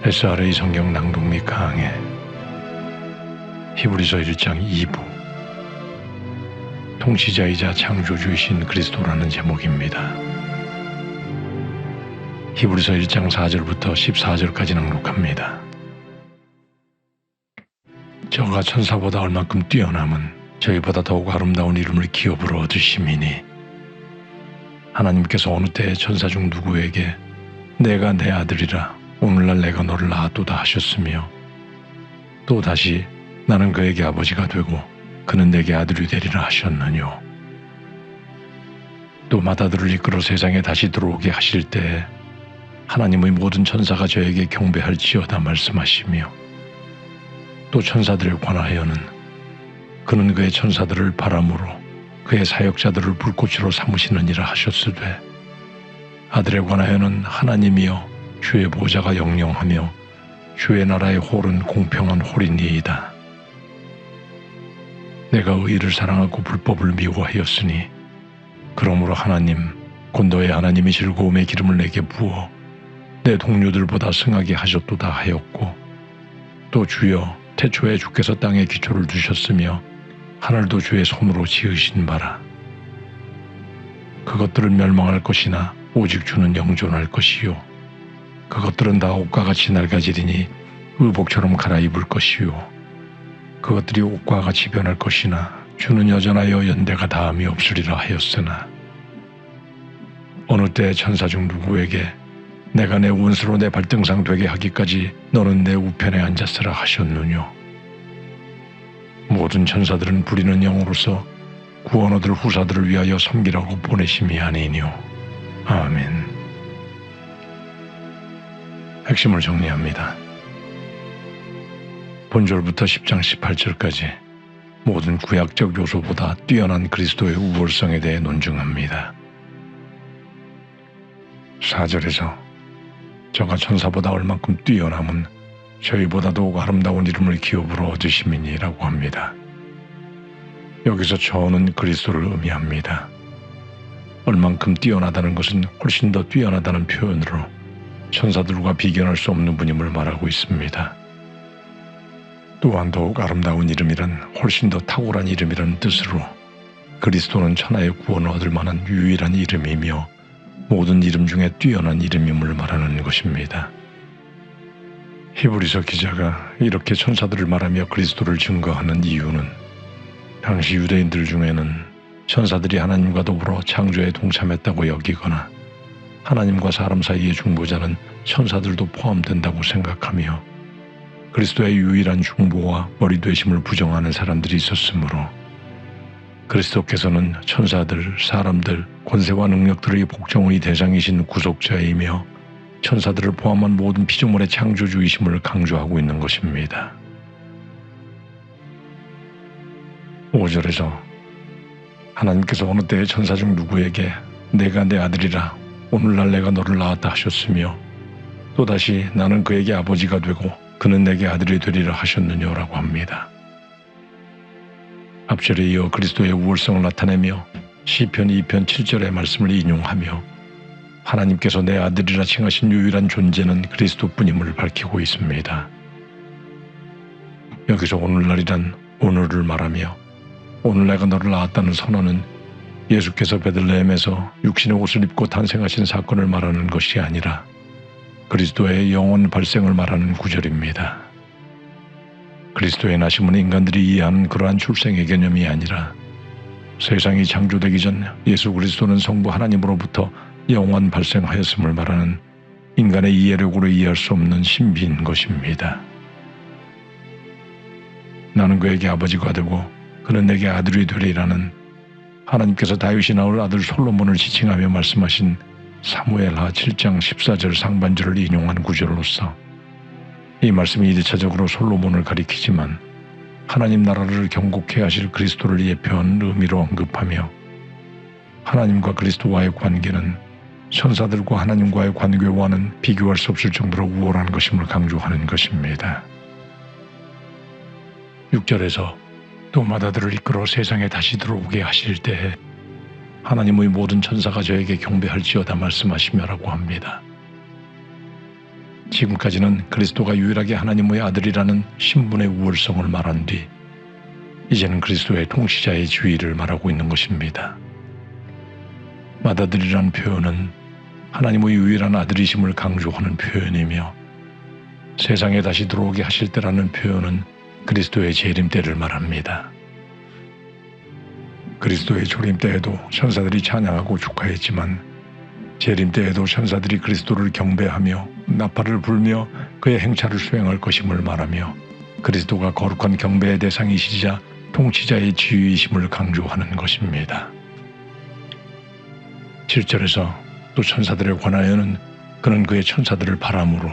SRA 성경 낭독 및 강해 히브리서 1장 2부 통치자이자 창조주이신 그리스도라는 제목입니다. 히브리서 1장 4절부터 14절까지 낭독합니다. 저가 천사보다 얼만큼 뛰어남은 저희보다 더욱 아름다운 이름을 기업으로 얻으심이니 하나님께서 어느 때에 천사 중 누구에게 내가 내 아들이라 오늘날 내가 너를 낳았도다 하셨으며 또 다시 나는 그에게 아버지가 되고 그는 내게 아들이 되리라 하셨느뇨. 또 맏아들을 이끌어 세상에 다시 들어오게 하실 때에 하나님의 모든 천사가 저에게 경배할지어다 말씀하시며 또 천사들에 관하여는 그는 그의 천사들을 바람으로 그의 사역자들을 불꽃으로 삼으시느니라 하셨으되 아들에 관하여는 하나님이여 주의 보좌가 영영하며 주의 나라의 홀은 공평한 홀이니이다. 내가 의를 사랑하고 불법을 미워하였으니 그러므로 하나님 곧 너의 하나님이 즐거움의 기름을 내게 부어 내 동료들보다 승하게 하셨도다 하였고 또 주여 태초에 주께서 땅에 기초를 두셨으며 하늘도 주의 손으로 지으신 바라. 그것들은 멸망할 것이나 오직 주는 영존할 것이요 그것들은 다 옷과 같이 낡아지리니 의복처럼 갈아입을 것이요 그것들이 옷과 같이 변할 것이나 주는 여전하여 연대가 다함이 없으리라 하였으나 어느 때 천사 중 누구에게 내가 내 원수로 내 발등상 되게 하기까지 너는 내 우편에 앉았으라 하셨느뇨. 모든 천사들은 부리는 영으로서 구원 얻을 후사들을 위하여 섬기라고 보내심이 아니뇨. 아멘. 핵심을 정리합니다. 본절부터 10장 18절까지 모든 구약적 요소보다 뛰어난 그리스도의 우월성에 대해 논증합니다. 4절에서 저가 천사보다 얼만큼 뛰어남은 저희보다 더욱 아름다운 이름을 기업으로 얻으심이니라고 합니다. 여기서 저는 그리스도를 의미합니다. 얼만큼 뛰어나다는 것은 훨씬 더 뛰어나다는 표현으로 천사들과 비견할 수 없는 분임을 말하고 있습니다. 또한 더욱 아름다운 이름이란 훨씬 더 탁월한 이름이라는 뜻으로 그리스도는 천하의 구원을 얻을 만한 유일한 이름이며 모든 이름 중에 뛰어난 이름임을 말하는 것입니다. 히브리서 기자가 이렇게 천사들을 말하며 그리스도를 증거하는 이유는 당시 유대인들 중에는 천사들이 하나님과 더불어 창조에 동참했다고 여기거나 하나님과 사람 사이의 중보자는 천사들도 포함된다고 생각하며 그리스도의 유일한 중보와 머리 되심을 부정하는 사람들이 있었으므로 그리스도께서는 천사들, 사람들, 권세와 능력들의 복종의 대상이신 구속자이며 천사들을 포함한 모든 피조물의 창조주이심을 강조하고 있는 것입니다. 5절에서 하나님께서 어느 때에 천사 중 누구에게 내가 내 아들이라 오늘날 내가 너를 낳았다 하셨으며 또다시 나는 그에게 아버지가 되고 그는 내게 아들이 되리라 하셨느냐라고 합니다. 앞절에 이어 그리스도의 우월성을 나타내며 시편 2편 7절의 말씀을 인용하며 하나님께서 내 아들이라 칭하신 유일한 존재는 그리스도뿐임을 밝히고 있습니다. 여기서 오늘날이란 오늘을 말하며 오늘 내가 너를 낳았다는 선언은 예수께서 베들레헴에서 육신의 옷을 입고 탄생하신 사건을 말하는 것이 아니라 그리스도의 영원 발생을 말하는 구절입니다. 그리스도의 나심은 인간들이 이해하는 그러한 출생의 개념이 아니라 세상이 창조되기 전 예수 그리스도는 성부 하나님으로부터 영원 발생하였음을 말하는 인간의 이해력으로 이해할 수 없는 신비인 것입니다. 나는 그에게 아버지가 되고 그는 내게 아들이 되리라는 하나님께서 다윗이 낳을 아들 솔로몬을 지칭하며 말씀하신 사무엘하 7장 14절 상반절을 인용한 구절로서 이 말씀이 1차적으로 솔로몬을 가리키지만 하나님 나라를 경고케 하실 그리스도를 예표한 의미로 언급하며 하나님과 그리스도와의 관계는 천사들과 하나님과의 관계와는 비교할 수 없을 정도로 우월한 것임을 강조하는 것입니다. 6절에서 또 맏아들을 이끌어 세상에 다시 들어오게 하실 때에 하나님의 모든 천사가 저에게 경배할지어다 말씀하시며라고 합니다. 지금까지는 그리스도가 유일하게 하나님의 아들이라는 신분의 우월성을 말한 뒤 이제는 그리스도의 통치자의 지위를 말하고 있는 것입니다. 맏아들이라는 표현은 하나님의 유일한 아들이심을 강조하는 표현이며 세상에 다시 들어오게 하실 때라는 표현은 그리스도의 재림 때를 말합니다. 그리스도의 조림 때에도 천사들이 찬양하고 축하했지만 재림 때에도 천사들이 그리스도를 경배하며 나팔을 불며 그의 행차를 수행할 것임을 말하며 그리스도가 거룩한 경배의 대상이시자 통치자의 지위이심을 강조하는 것입니다. 7절에서 또 천사들에 관하여는 그는 그의 천사들을 바람으로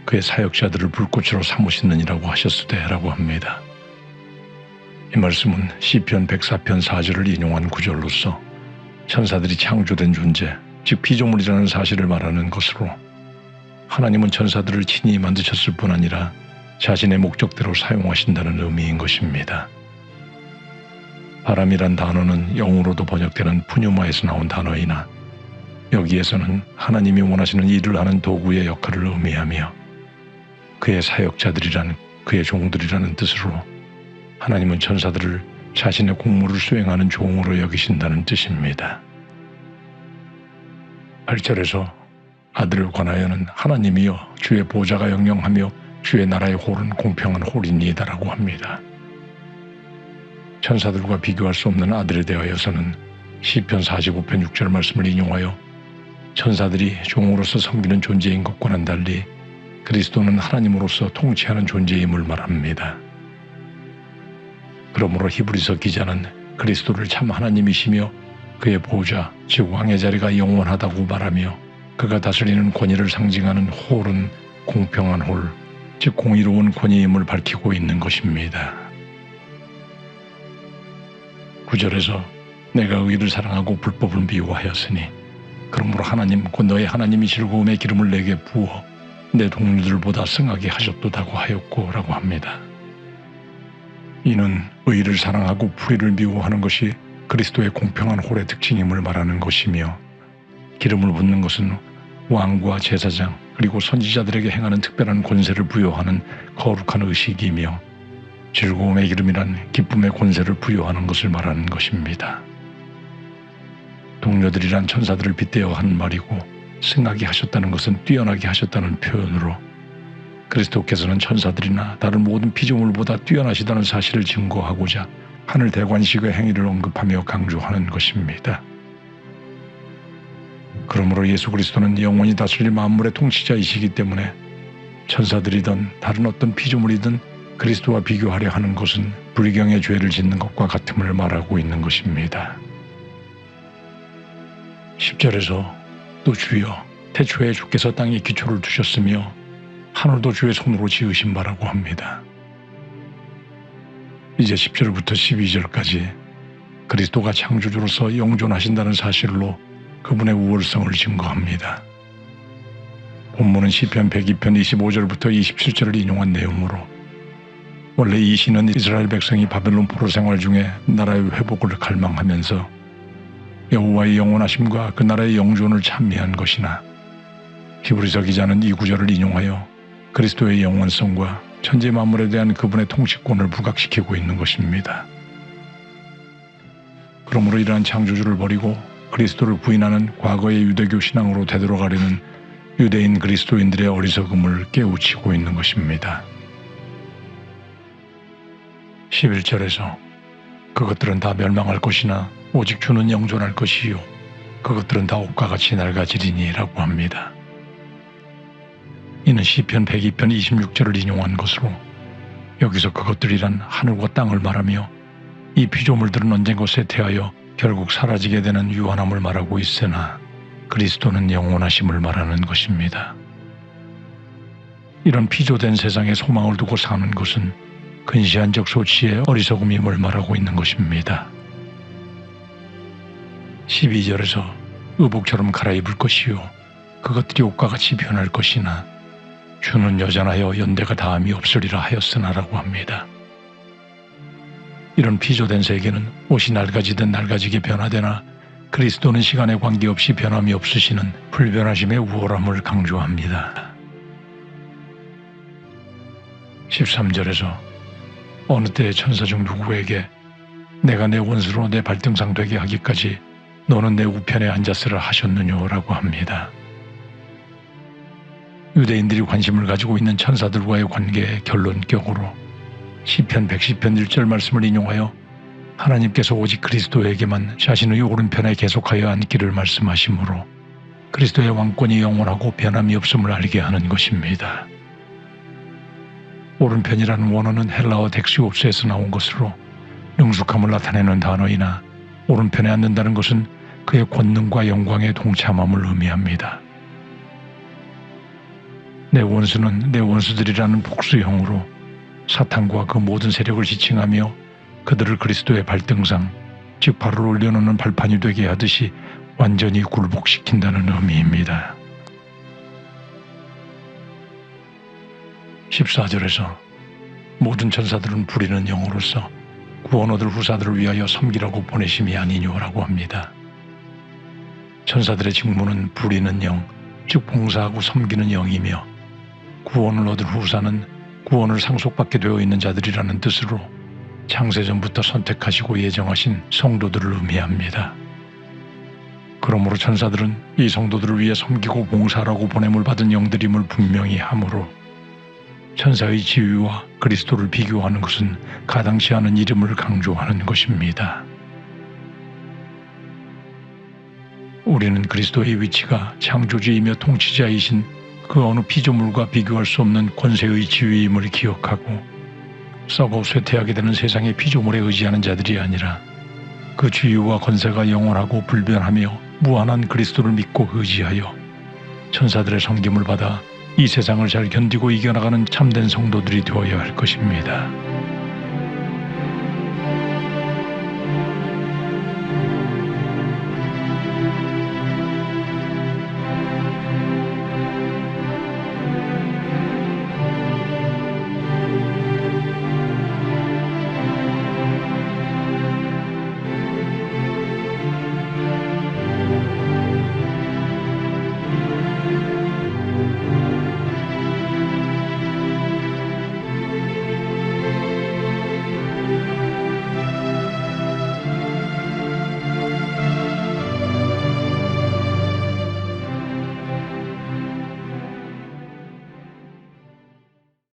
그의 사역자들을 불꽃으로 삼으시느니라고 하셨으되라고 합니다. 이 말씀은 시편 104편 4절을 인용한 구절로서 천사들이 창조된 존재, 즉 피조물이라는 사실을 말하는 것으로 하나님은 천사들을 친히 만드셨을 뿐 아니라 자신의 목적대로 사용하신다는 의미인 것입니다. 바람이란 단어는 영어로도 번역되는 푸뉴마에서 나온 단어이나 여기에서는 하나님이 원하시는 일을 하는 도구의 역할을 의미하며 그의 사역자들이란 그의 종들이라는 뜻으로 하나님은 천사들을 자신의 공무를 수행하는 종으로 여기신다는 뜻입니다. 8절에서 아들을 관하여는 하나님이여 주의 보좌가 영영하며 주의 나라의 홀은 공평한 홀이니이다라고 합니다. 천사들과 비교할 수 없는 아들에 대하여서는 시편 45편 6절 말씀을 인용하여 천사들이 종으로서 섬기는 존재인 것과는 달리 그리스도는 하나님으로서 통치하는 존재임을 말합니다. 그러므로 히브리서 기자는 그리스도를 참 하나님이시며 그의 보좌, 즉 왕의 자리가 영원하다고 말하며 그가 다스리는 권위를 상징하는 홀은 공평한 홀, 즉 공의로운 권위임을 밝히고 있는 것입니다. 9절에서 내가 의를 사랑하고 불법을 미워하였으니 그러므로 하나님 곧 너의 하나님이 즐거움의 기름을 내게 부어 내 동료들보다 승하게 하셨도다고 하였고 라고 합니다. 이는 의를 사랑하고 불의를 미워하는 것이 그리스도의 공평한 홀의 특징임을 말하는 것이며 기름을 붓는 것은 왕과 제사장 그리고 선지자들에게 행하는 특별한 권세를 부여하는 거룩한 의식이며 즐거움의 기름이란 기쁨의 권세를 부여하는 것을 말하는 것입니다. 동료들이란 천사들을 빗대어 하는 말이고 승하게 하셨다는 것은 뛰어나게 하셨다는 표현으로 그리스도께서는 천사들이나 다른 모든 피조물보다 뛰어나시다는 사실을 증거하고자 하늘 대관식의 행위를 언급하며 강조하는 것입니다. 그러므로 예수 그리스도는 영원히 다스릴 만물의 통치자이시기 때문에 천사들이든 다른 어떤 피조물이든 그리스도와 비교하려 하는 것은 불경의 죄를 짓는 것과 같음을 말하고 있는 것입니다. 10절에서 또 주여 태초에 주께서 땅에 기초를 두셨으며 하늘도 주의 손으로 지으신 바라고 합니다. 이제 10절부터 12절까지 그리스도가 창조주로서 영존하신다는 사실로 그분의 우월성을 증거합니다. 본문은 시편 102편 25절부터 27절을 인용한 내용으로 원래 이 시는 이스라엘 백성이 바벨론 포로 생활 중에 나라의 회복을 갈망하면서 여호와의 영원하심과 그 나라의 영존을 찬미한 것이나 히브리서 기자는 이 구절을 인용하여 그리스도의 영원성과 천지 만물에 대한 그분의 통치권을 부각시키고 있는 것입니다. 그러므로 이러한 창조주를 버리고 그리스도를 부인하는 과거의 유대교 신앙으로 되돌아가려는 유대인 그리스도인들의 어리석음을 깨우치고 있는 것입니다. 11절에서 그것들은 다 멸망할 것이나 오직 주는 영존할 것이요 그것들은 다 옷과 같이 낡아지리니 라고 합니다. 이는 시편 102편 26절을 인용한 것으로 여기서 그것들이란 하늘과 땅을 말하며 이 피조물들은 언젠가 쇠퇴하여 결국 사라지게 되는 유한함을 말하고 있으나 그리스도는 영원하심을 말하는 것입니다. 이런 피조된 세상에 소망을 두고 사는 것은 근시안적 소치의 어리석음임을 말하고 있는 것입니다. 12절에서 의복처럼 갈아입을 것이요 그것들이 옷과 같이 변할 것이나 주는 여전하여 연대가 다함이 없으리라 하였으나라고 합니다. 이런 피조된 세계는 옷이 낡아지든 낡아지게 변화되나 그리스도는 시간에 관계없이 변함이 없으시는 불변하심의 우월함을 강조합니다. 13절에서 어느 때의 천사 중 누구에게 내가 내 원수로 내 발등상 되게 하기까지 너는 내 우편에 앉았으라 하셨느냐라고 합니다. 유대인들이 관심을 가지고 있는 천사들과의 관계의 결론격으로 시편 110편 1절 말씀을 인용하여 하나님께서 오직 그리스도에게만 자신의 오른편에 계속하여 앉기를 말씀하시므로 그리스도의 왕권이 영원하고 변함이 없음을 알게 하는 것입니다. 오른편이라는 원어는 헬라어 덱시옵스에서 나온 것으로 능숙함을 나타내는 단어이나 오른편에 앉는다는 것은 그의 권능과 영광의 동참함을 의미합니다. 내 원수는 내 원수들이라는 복수형으로 사탄과 그 모든 세력을 지칭하며 그들을 그리스도의 발등상, 즉 발을 올려놓는 발판이 되게 하듯이 완전히 굴복시킨다는 의미입니다. 14절에서 모든 천사들은 부리는 영으로서 구원 얻을 후사들을 위하여 섬기라고 보내심이 아니뇨라고 합니다. 천사들의 직무는 부리는 영, 즉 봉사하고 섬기는 영이며 구원을 얻을 후사는 구원을 상속받게 되어 있는 자들이라는 뜻으로 창세전부터 선택하시고 예정하신 성도들을 의미합니다. 그러므로 천사들은 이 성도들을 위해 섬기고 봉사하라고 보냄을 받은 영들임을 분명히 하므로 천사의 지위와 그리스도를 비교하는 것은 가당치 않은 이름을 강조하는 것입니다. 우리는 그리스도의 위치가 창조주이며 통치자이신 그 어느 피조물과 비교할 수 없는 권세의 지위임을 기억하고 썩어 쇠퇴하게 되는 세상의 피조물에 의지하는 자들이 아니라 그 주유와 권세가 영원하고 불변하며 무한한 그리스도를 믿고 의지하여 천사들의 섬김을 받아 이 세상을 잘 견디고 이겨나가는 참된 성도들이 되어야 할 것입니다.